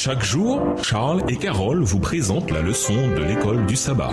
Chaque jour, Charles et Carole vous présentent la leçon de l'école du sabbat.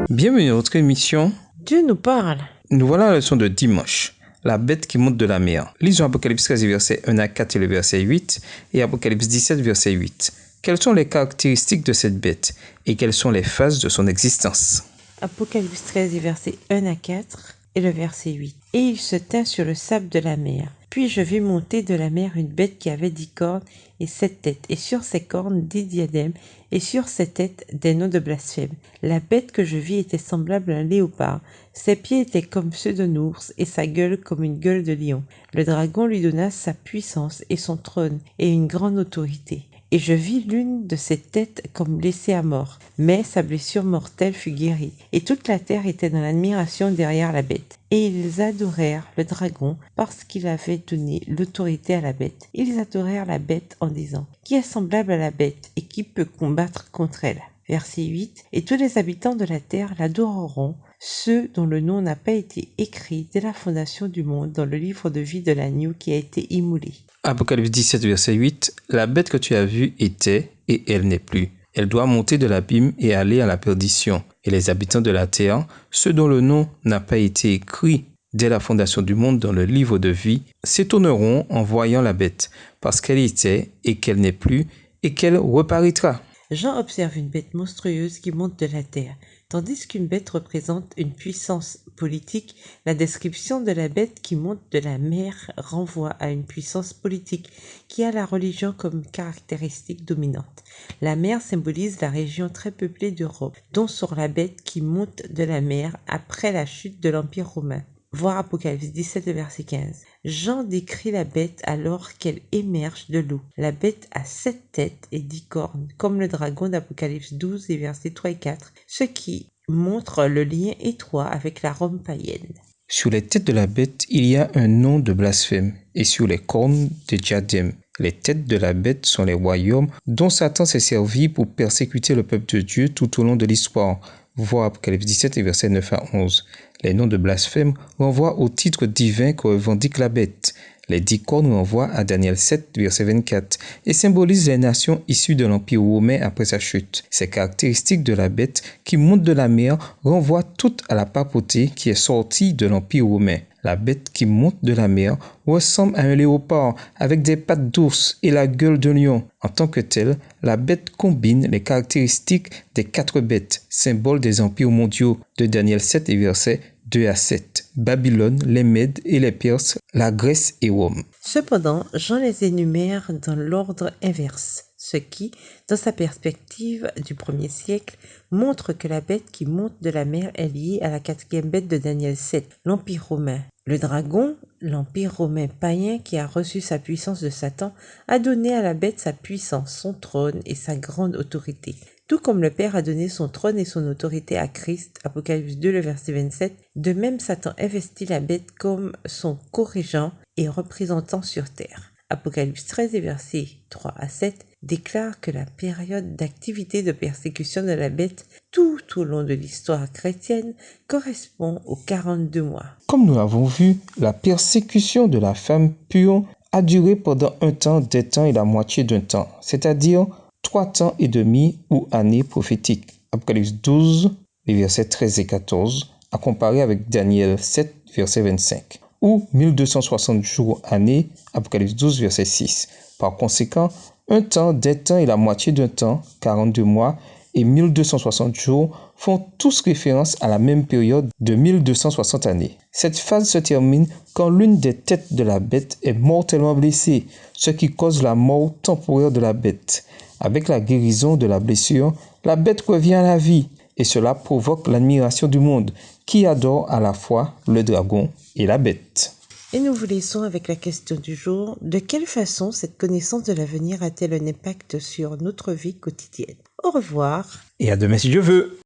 Bienvenue à notre émission. Dieu nous parle. Nous voilà à la leçon de dimanche. La bête qui monte de la mer. Lisons Apocalypse 13, verset 1 à 4 et le verset 8 et Apocalypse 17, verset 8. Quelles sont les caractéristiques de cette bête et quelles sont les phases de son existence? Apocalypse 13, versets 1 à 4 et le verset 8. Et il se tint sur le sable de la mer. Puis je vis monter de la mer une bête qui avait 10 cornes et 7 têtes, et sur ses cornes 10 diadèmes, et sur ses têtes des noms de blasphème. La bête que je vis était semblable à un léopard. Ses pieds étaient comme ceux d'un ours, et sa gueule comme une gueule de lion. Le dragon lui donna sa puissance et son trône, et une grande autorité. Et je vis l'une de ses têtes comme blessée à mort, mais sa blessure mortelle fut guérie. Et toute la terre était dans l'admiration derrière la bête. Et ils adorèrent le dragon parce qu'il avait donné l'autorité à la bête. Ils adorèrent la bête en disant, qui est semblable à la bête et qui peut combattre contre elle? Verset 8. Et tous les habitants de la terre l'adoreront, ceux dont le nom n'a pas été écrit dès la fondation du monde dans le livre de vie de l'agneau qui a été immolé. Apocalypse 17, verset 8. La bête que tu as vue était, et elle n'est plus. Elle doit monter de l'abîme et aller à la perdition. Et les habitants de la terre, ceux dont le nom n'a pas été écrit dès la fondation du monde dans le livre de vie, s'étonneront en voyant la bête, parce qu'elle était, et qu'elle n'est plus, et qu'elle reparaîtra. Jean observe une bête monstrueuse qui monte de la terre. Tandis qu'une bête représente une puissance politique, la description de la bête qui monte de la mer renvoie à une puissance politique qui a la religion comme caractéristique dominante. La mer symbolise la région très peuplée d'Europe, dont sur la bête qui monte de la mer après la chute de l'Empire romain. Voir Apocalypse 17, verset 15. Jean décrit la bête alors qu'elle émerge de l'eau. La bête a 7 têtes et 10 cornes, comme le dragon d'Apocalypse 12 et versets 3 et 4, ce qui montre le lien étroit avec la Rome païenne. Sur les têtes de la bête, il y a un nom de blasphème, et sur les cornes des diadèmes. Les têtes de la bête sont les royaumes dont Satan s'est servi pour persécuter le peuple de Dieu tout au long de l'histoire. Voir Apocalypse 17 et versets 9 à 11. Les noms de blasphème renvoient au titre divin que revendique la bête. Les 10 cornes renvoient à Daniel 7, verset 24, et symbolisent les nations issues de l'Empire romain après sa chute. Ces caractéristiques de la bête qui monte de la mer renvoient toutes à la papauté qui est sortie de l'Empire romain. La bête qui monte de la mer ressemble à un léopard avec des pattes d'ours et la gueule de lion. En tant que telle, la bête combine les caractéristiques des 4 bêtes, symboles des empires mondiaux de Daniel 7 et versets 2 à 7. Babylone, les Mèdes et les Perses, la Grèce et Rome. Cependant, Jean les énumère dans l'ordre inverse, ce qui, dans sa perspective du 1er siècle, montre que la bête qui monte de la mer est liée à la 4e bête de Daniel 7, l'Empire romain. Le dragon, l'Empire romain païen qui a reçu sa puissance de Satan, a donné à la bête sa puissance, son trône et sa grande autorité. Tout comme le Père a donné son trône et son autorité à Christ, Apocalypse 2, le verset 27, de même Satan investit la bête comme son corrigeant et représentant sur terre. Apocalypse 13, versets 3 à 7, déclare que la période d'activité de persécution de la bête tout au long de l'histoire chrétienne correspond aux 42 mois. Comme nous l'avons vu, la persécution de la femme pure a duré pendant un temps, des temps et la moitié d'un temps, c'est-à-dire 3 temps et demi ou années prophétiques. Apocalypse 12, les versets 13 et 14, à comparer avec Daniel 7, verset 25, ou 1260 jours années, Apocalypse 12, verset 6. Par conséquent, un temps, des temps et la moitié d'un temps, 42 mois, et 1260 jours font tous référence à la même période de 1260 années. Cette phase se termine quand l'une des têtes de la bête est mortellement blessée, ce qui cause la mort temporaire de la bête. Avec la guérison de la blessure, la bête revient à la vie et cela provoque l'admiration du monde qui adore à la fois le dragon et la bête. Et nous vous laissons avec la question du jour. De quelle façon cette connaissance de l'avenir a-t-elle un impact sur notre vie quotidienne? Au revoir. Et à demain si Dieu veut.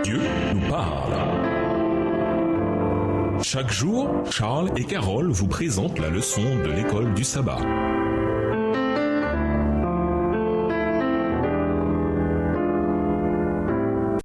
Dieu nous parle. Chaque jour, Charles et Carole vous présentent la leçon de l'école du sabbat.